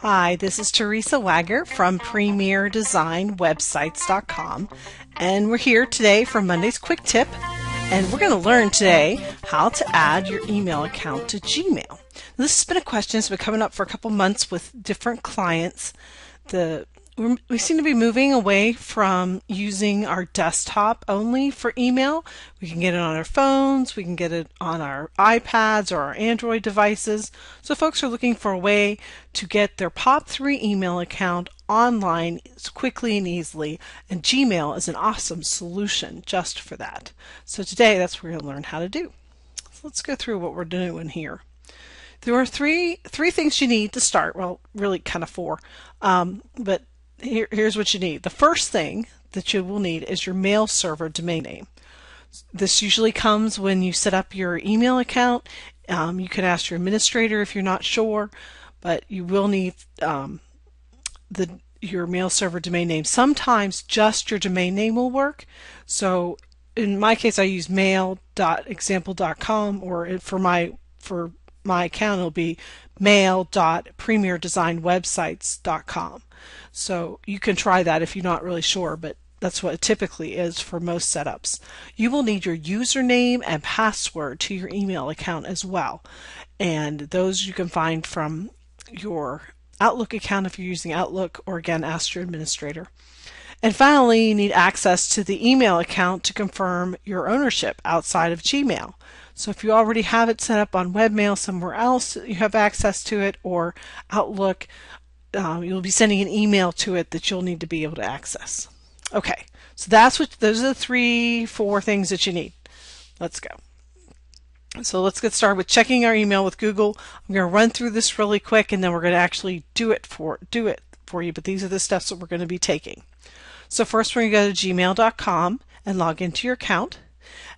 Hi, this is Teresa Wagger from PremierDesignWebsites.com, and we're here today for Monday's Quick Tip, and we're going to learn today how to add your email account to Gmail. This has been a question that's been coming up for a couple months with different clients. We seem to be moving away from using our desktop only for email. We can get it on our phones, we can get it on our iPads or our Android devices. So folks are looking for a way to get their POP3 email account online quickly and easily, and Gmail is an awesome solution just for that. So today that's what we're going to learn how to do. So let's go through what we're doing here. There are three things you need to start. Well, really kind of four, but here's what you need. The first thing that you will need is your mail server domain name. This usually comes when you set up your email account. You can ask your administrator if you're not sure, but you will need your mail server domain name. Sometimes just your domain name will work. So in my case, I use mail.example.com, or for my account it'll be mail.premierdesignwebsites.com. So you can try that if you're not really sure, but that's what it typically is for most setups. You will need your username and password to your email account as well, and those you can find from your Outlook account if you're using Outlook, or again ask your administrator. And finally, you need access to the email account to confirm your ownership outside of Gmail. So if you already have it set up on webmail somewhere else, you have access to it, or Outlook, you'll be sending an email to it that you'll need to be able to access. Okay, so those are the four things that you need. Let's go. So let's get started with checking our email with Google. I'm going to run through this really quick, and then we're going to actually do it for you, but these are the steps that we're going to be taking. So first we're going to go to gmail.com and log into your account.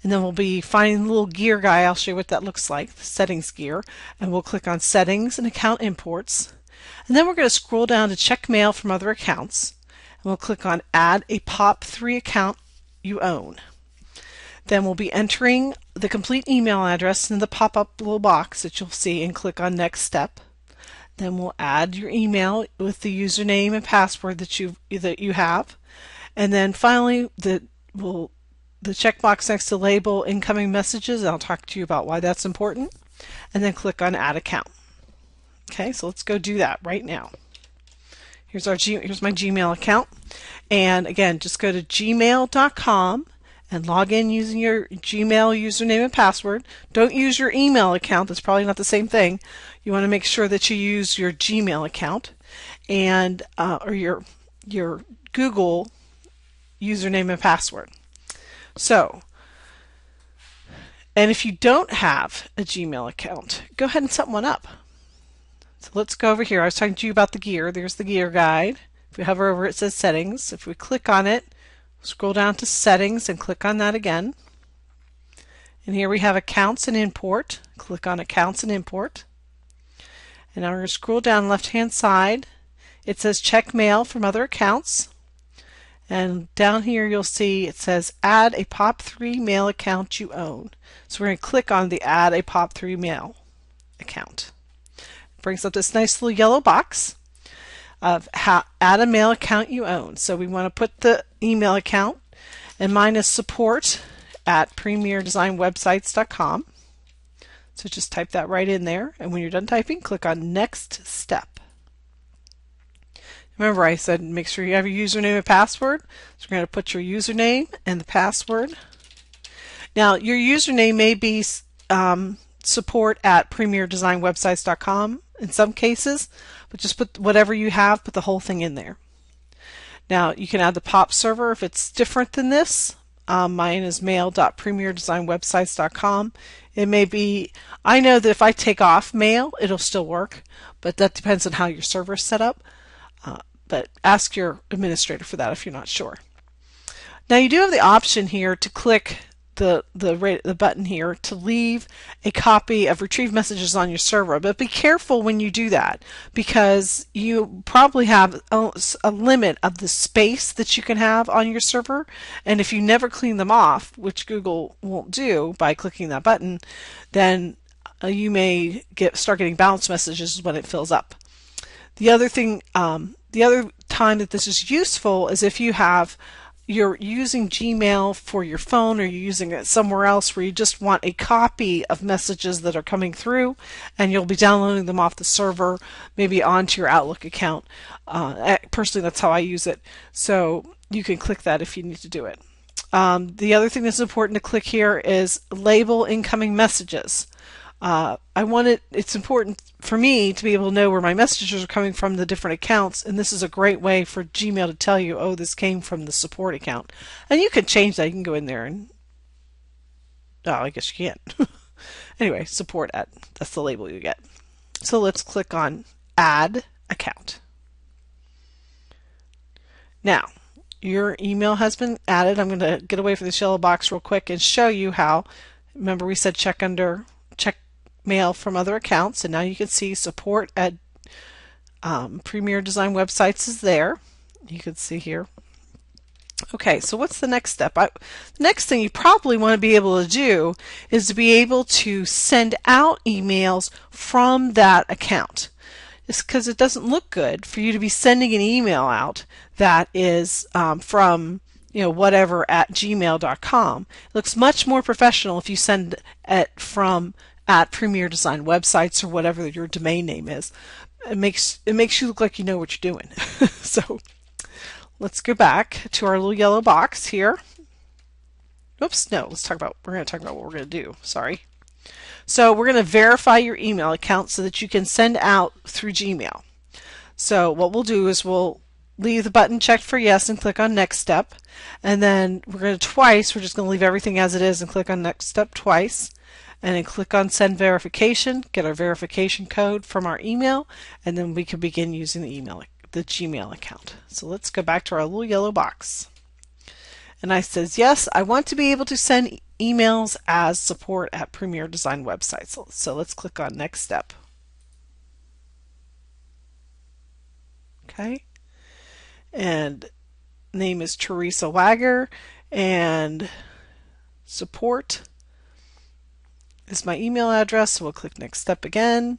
And then we'll be finding the little gear guy. I'll show you what that looks like, the settings gear. And we'll click on Settings and Account Imports. And then we're going to scroll down to Check Mail from Other Accounts. And we'll click on Add a POP3 account you own. Then we'll be entering the complete email address in the pop-up little box that you'll see, and click on Next Step. Then we'll add your email with the username and password that you have. And then finally, the checkbox next to label incoming messages, and I'll talk to you about why that's important, and then click on Add Account. Okay, so let's go do that right now. Here's my Gmail account, and again, just go to gmail.com and log in using your Gmail username and password. Don't use your email account, that's probably not the same thing. You want to make sure that you use your Gmail account and or your Google username and password. So, and if you don't have a Gmail account, go ahead and set one up. So let's go over here. I was talking to you about the gear. There's the gear guide. If we hover over it, says Settings. If we click on it, scroll down to Settings and click on that again. And here we have Accounts and Import. Click on Accounts and Import. And now we're going to scroll down left-hand side. It says Check Mail from Other Accounts. And down here you'll see it says Add a POP3 mail account you own. So we're going to click on the Add a POP3 mail account. It brings up this nice little yellow box of add a mail account you own. So we want to put the email account, and mine is support@premierdesignwebsites.com. So just type that right in there, and when you're done typing, click on Next Step. Remember, I said make sure you have your username and password. So we're going to put your username and the password. Now, your username may be support@premierdesignwebsites.com in some cases, but just put whatever you have, put the whole thing in there. Now, you can add the POP server if it's different than this. Mine is mail.premierdesignwebsites.com. It may be, I know that if I take off mail, it'll still work, but that depends on how your server is set up. But ask your administrator for that if you're not sure. Now you do have the option here to click the button here to leave a copy of retrieved messages on your server, but be careful when you do that, because you probably have a limit of the space that you can have on your server, and if you never clean them off, which Google won't do by clicking that button, then you may start getting bounce messages when it fills up. The other thing, the other time that this is useful is if you're using Gmail for your phone, or you're using it somewhere else where you just want a copy of messages that are coming through, and you'll be downloading them off the server, maybe onto your Outlook account. Personally, that's how I use it. So you can click that if you need to do it. The other thing that's important to click here is label incoming messages. It's important for me to be able to know where my messages are coming from, the different accounts, and this is a great way for Gmail to tell you, oh, this came from the support account. And you can change that. You can go in there and, oh, I guess you can't. Anyway, support at, that's the label you get. So let's click on Add Account. Now, your email has been added. I'm going to get away from this yellow box real quick and show you how. Remember we said check mail from other accounts, and now you can see support at Premier Design Websites is there. You can see here. Okay, so what's the next step? The next thing you probably want to be able to do is to be able to send out emails from that account. It's because it doesn't look good for you to be sending an email out that is from whatever at gmail.com. It looks much more professional if you send it from at Premier Design Websites or whatever your domain name is. It makes you look like you know what you're doing. So let's go back to our little yellow box here. Oops, no, we're going to talk about what we're going to do. Sorry. So we're going to verify your email account so that you can send out through Gmail. So what we'll do is we'll leave the button checked for yes and click on next step. And then we're just going to leave everything as it is and click on next step twice. And then click on send verification, get our verification code from our email, and then we can begin using the Gmail account. So let's go back to our little yellow box. And I says, yes, I want to be able to send emails as support at Premier Design Websites. So let's click on next step. Okay. And name is Teresa Wagger, and support is my email address, so we'll click next step again,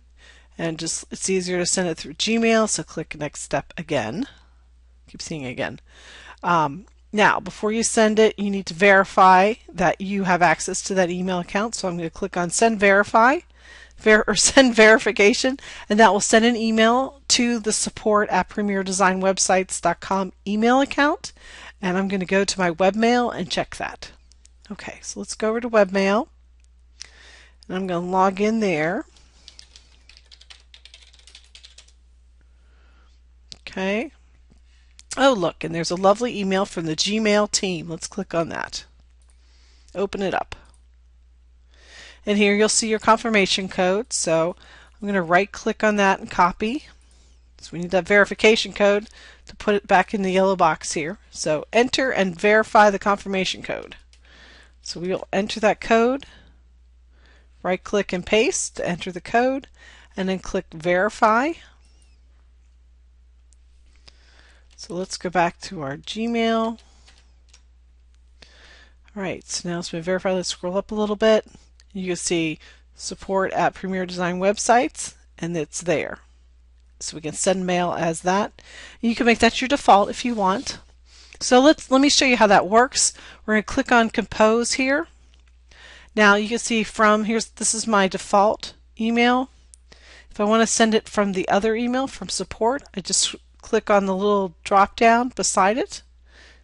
and it's easier to send it through Gmail, so click next step again. Keep seeing again. Now, before you send it, you need to verify that you have access to that email account, so I'm going to click on send verify or send verification, and that will send an email to the support at premierdesignwebsites.com email account, and I'm going to go to my webmail and check that. Okay, so let's go over to webmail. And I'm going to log in there. Okay. Oh, look, and there's a lovely email from the Gmail team. Let's click on that. Open it up. And here you'll see your confirmation code. So I'm going to right click on that and copy. So we need that verification code to put it back in the yellow box here. So enter and verify the confirmation code. So we will enter that code. Right click and paste to enter the code, and then click verify. So let's go back to our Gmail. Alright, so now it's been verified. Let's scroll up a little bit. You can see support at Premier Design Websites, and it's there. So we can send mail as that. You can make that your default if you want. So let me show you how that works. We're going to click on Compose here. Now you can see this is my default email. If I want to send it from the other email, from support, I just click on the little drop down beside it.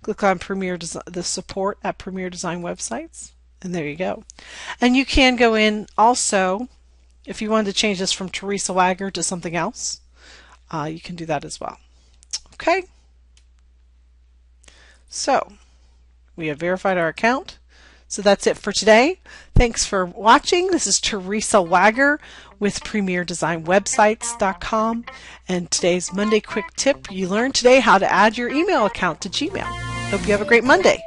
Click on the support at Premier Design Websites, and there you go. And you can go in also, if you wanted to change this from Teresa Wagger to something else, you can do that as well. Okay. So we have verified our account. So that's it for today. Thanks for watching. This is Teresa Wagger with PremierDesignWebsites.com, and today's Monday Quick Tip. You learned today how to add your email account to Gmail. Hope you have a great Monday.